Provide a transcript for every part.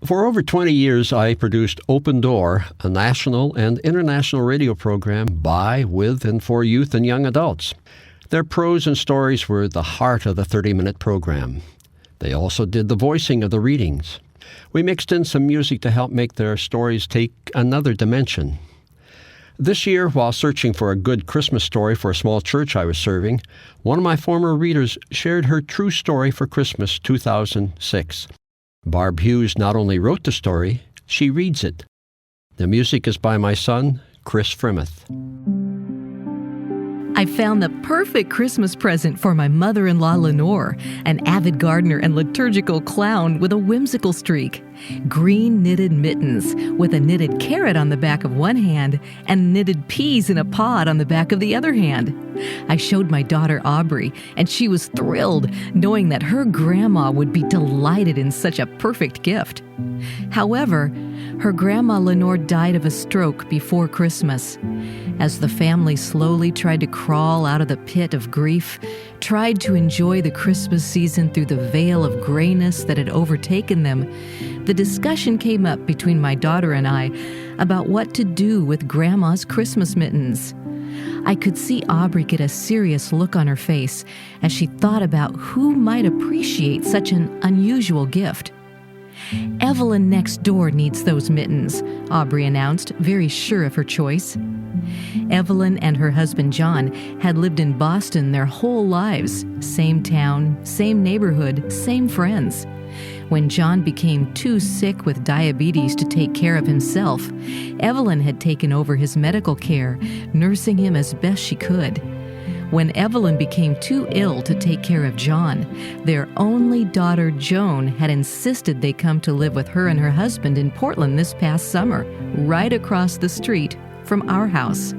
For over 20 years, I produced Open Door, a national and international radio program by, with, and for youth and young adults. Their prose and stories were the heart of the 30-minute program. They also did the voicing of the readings. We mixed in some music to help make their stories take another dimension. This year, while searching for a good Christmas story for a small church I was serving, one of my former readers shared her true story for Christmas 2006. Barb Hughes not only wrote the story, she reads it. The music is by my son, Chris Frimoth. I found the perfect Christmas present for my mother-in-law, Lenore, an avid gardener and liturgical clown with a whimsical streak. Green knitted mittens with a knitted carrot on the back of one hand and knitted peas in a pod on the back of the other hand. I showed my daughter Aubrey, and she was thrilled, knowing that her grandma would be delighted in such a perfect gift. However, her grandma Lenore died of a stroke before Christmas. As the family slowly tried to crawl out of the pit of grief, tried to enjoy the Christmas season through the veil of grayness that had overtaken them, the discussion came up between my daughter and I about what to do with Grandma's Christmas mittens. I could see Aubrey get a serious look on her face as she thought about who might appreciate such an unusual gift. Evelyn next door needs those mittens, Aubrey announced, very sure of her choice. Evelyn and her husband John had lived in Boston their whole lives, same town, same neighborhood, same friends. When John became too sick with diabetes to take care of himself, Evelyn had taken over his medical care, nursing him as best she could. When Evelyn became too ill to take care of John, their only daughter Joan had insisted they come to live with her and her husband in Portland this past summer, right across the street from our house.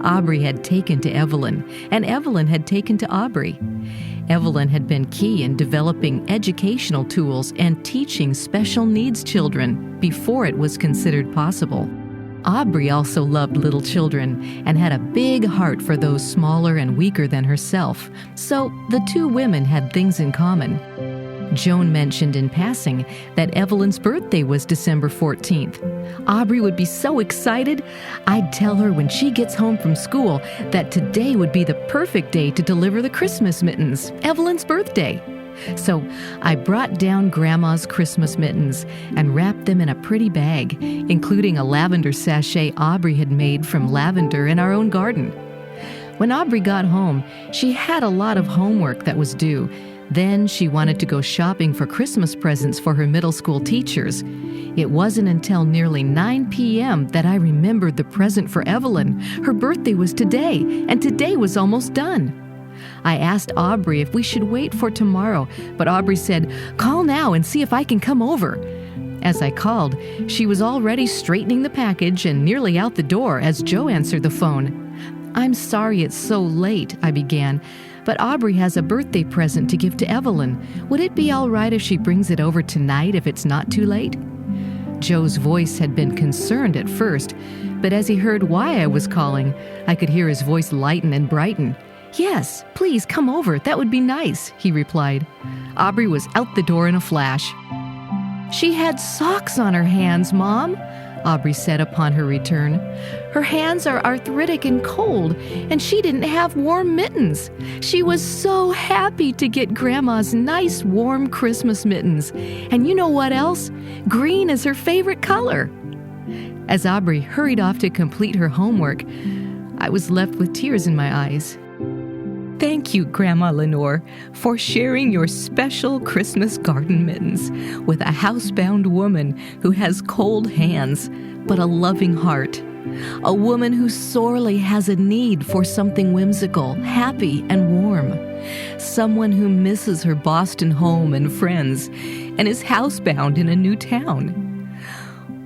Aubrey had taken to Evelyn, and Evelyn had taken to Aubrey. Evelyn had been key in developing educational tools and teaching special needs children before it was considered possible. Aubrey also loved little children and had a big heart for those smaller and weaker than herself, so the two women had things in common. Joan mentioned in passing that Evelyn's birthday was December 14th. Aubrey would be so excited, I'd tell her when she gets home from school that today would be the perfect day to deliver the Christmas mittens, Evelyn's birthday. So I brought down Grandma's Christmas mittens and wrapped them in a pretty bag, including a lavender sachet Aubrey had made from lavender in our own garden. When Aubrey got home, she had a lot of homework that was due. Then she wanted to go shopping for Christmas presents for her middle school teachers. It wasn't until nearly 9 p.m. that I remembered the present for Evelyn. Her birthday was today, and today was almost done. I asked Aubrey if we should wait for tomorrow, but Aubrey said, "Call now and see if I can come over." As I called, she was already straightening the package and nearly out the door as Joe answered the phone. "I'm sorry it's so late," I began, "but Aubrey has a birthday present to give to Evelyn. Would it be all right if she brings it over tonight if it's not too late?" Joe's voice had been concerned at first, but as he heard why I was calling, I could hear his voice lighten and brighten. "Yes, please come over. That would be nice," he replied. Aubrey was out the door in a flash. "She had socks on her hands, Mom," Aubrey said upon her return. "Her hands are arthritic and cold, and she didn't have warm mittens. She was so happy to get Grandma's nice warm Christmas mittens. And you know what else? Green is her favorite color." As Aubrey hurried off to complete her homework, I was left with tears in my eyes. Thank you, Grandma Lenore, for sharing your special Christmas garden mittens with a housebound woman who has cold hands but a loving heart. A woman who sorely has a need for something whimsical, happy, and warm. Someone who misses her Boston home and friends and is housebound in a new town.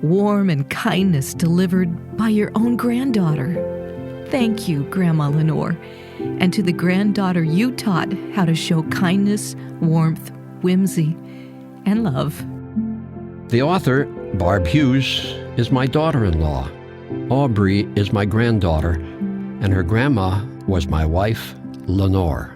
Warm and kindness delivered by your own granddaughter. Thank you, Grandma Lenore. And to the granddaughter you taught how to show kindness, warmth, whimsy, and love. The author, Barb Hughes, is my daughter-in-law. Aubrey is my granddaughter, and her grandma was my wife, Lenore.